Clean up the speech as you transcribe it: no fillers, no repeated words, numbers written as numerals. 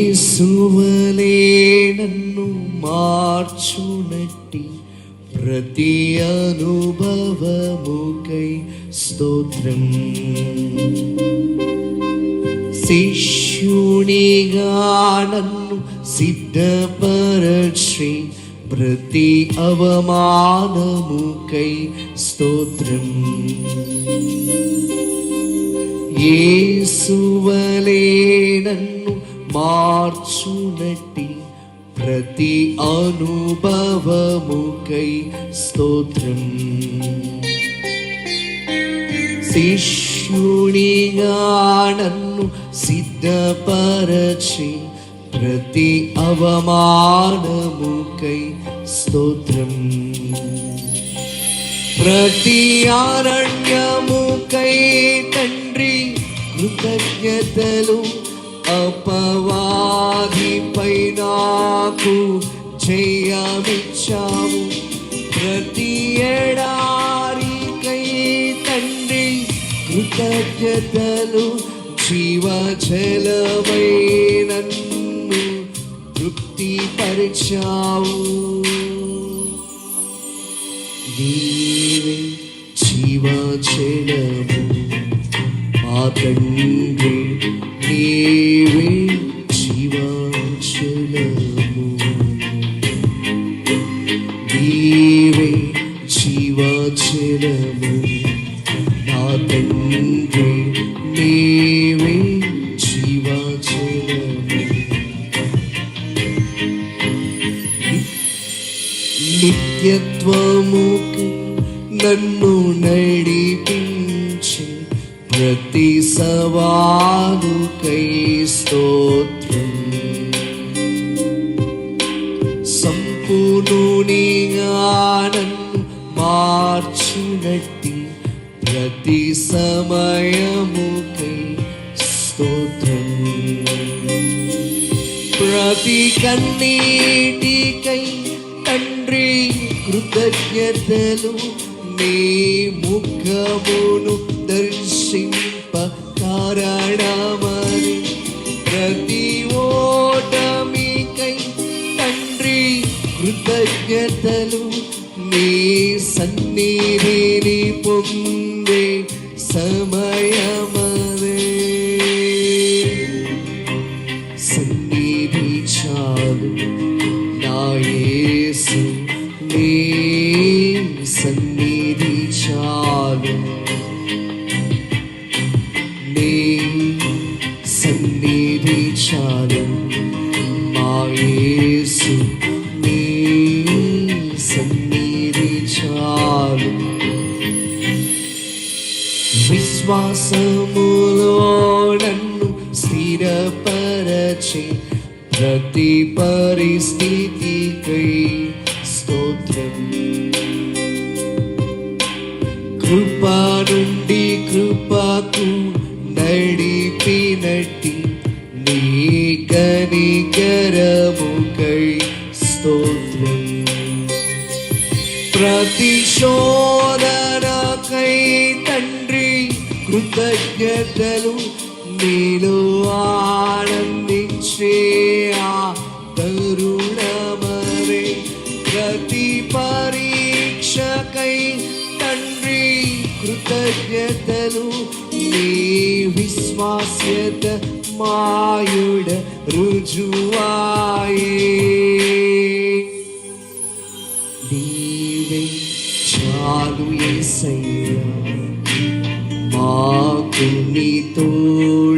యేసువలే నన్ను మార్చునట్టి ప్రతి అనుభవముకై స్తోత్రం. శిష్యునిగా నన్ను సిద్ధపరచి ప్రతి అవమానముకై స్తోత్రం. యేసువలే నన్ను మార్చునట్టి ప్రతి అనుభవముకై స్తోత్రం. శిష్యునిగా నన్ను సిద్ధపరచి ప్రతి అవమానముకై స్తోత్రం. ప్రతి అరణ్యముకై తండ్రి కృతజ్ఞతలు, అపవాదిపై నాకు జయమిచ్చావు. ప్రతి ఎడారికై తండ్రి కృతజ్ఞతలు, జీవజలమై నన్ను తృప్తిపరిచావు. నీవే జీవజలము మా తండ్రి, నీవే జీవజలము, నీవే జీవజలము నా తండ్రి, నీవే జీవజలము. నిత్యత్వముకు నన్ను నడిపించి ప్రతి సవాలుకై స్తోత్రం. సంపూర్ణునిగా నన్ను మార్చునట్టి ప్రతి సమయముకై స్తోత్రం. ప్రతి కన్నీటికై తండ్రి కృతజ్ఞతలు, నీ ముఖమును దర్శింప కారణమని. ప్రతి ఓటమికై తండ్రి కృతజ్ఞతలు, నీ సన్నిధిని పొందే సమయమదే. సన్నిధి చాలు నా యేసు, నీ సన్నిధి చాలు, నీ సన్నిధి చాలు మా యేసు, నీ సన్నిధి చాలు. విశ్వాసములో నన్ను స్థిరపరచి ప్రతి పరిస్థితికై స్తోత్రం. కృప నుండి కృపకు నడిపినట్టి నీ కనికరముకై స్తోత్రం. ప్రతి శోధనకై తండ్రి కృతజ్ఞతలు, నీలో ఆనందించే ఆ తరుణమరే. ప్రతి పరీక్షకై తండ్రి కృతజ్ఞతలు, నీ విశ్వాస్యత మాయుడ రుజువాయే. నీవే చాలు యేసయ్యా మాకు నీ తోడు